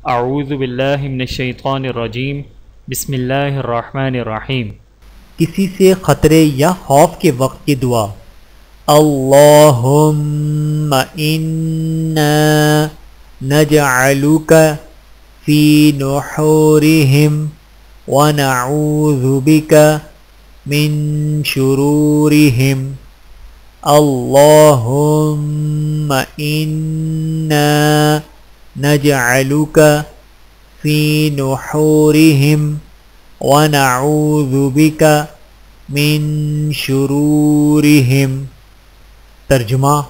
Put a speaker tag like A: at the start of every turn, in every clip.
A: اعوذ باللہ من الشیطان الرجیم بسم اللہ الرحمن الرحیم۔
B: کسی سے خطرے یا خوف کے وقت کی دعا، اللہم انا نجعلک فی نحورہم ونعوذ بک من شرورہم، اللہم انا نجعلک فی نحورہم ونعوذ بک من شرورہم۔ ترجمہ: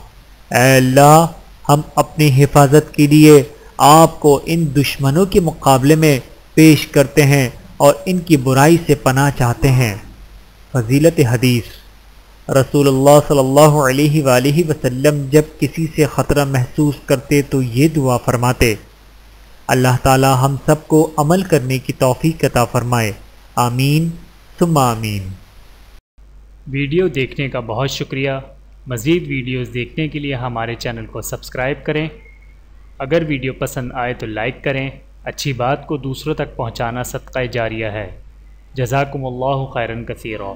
B: اے اللہ، ہم اپنی حفاظت کے لیے آپ کو ان دشمنوں کے مقابلے میں پیش کرتے ہیں اور ان کی برائی سے پناہ چاہتے ہیں۔ فضیلت حدیث: رسول اللہ صلی اللہ علیہ وآلہ وسلم جب کسی سے خطرہ محسوس کرتے تو یہ دعا فرماتے۔ اللہ تعالی ہم سب کو عمل کرنے کی توفیق عطا فرمائے، آمین ثم آمین۔
A: ویڈیو دیکھنے کا بہت شکریہ۔ مزید ویڈیوز دیکھنے کے لیے ہمارے چینل کو سبسکرائب کریں۔ اگر ویڈیو پسند آئے تو لائک کریں۔ اچھی بات کو دوسروں تک پہنچانا صدقہ جاریہ ہے۔ جزاکم اللہ خیرا کثیرا۔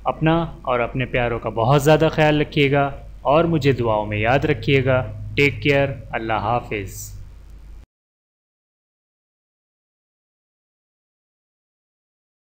A: اپنا اور اپنے پیاروں کا بہت زیادہ خیال رکھیے گا اور مجھے دعاؤں میں یاد رکھیے گا۔ Take care. اللہ حافظ۔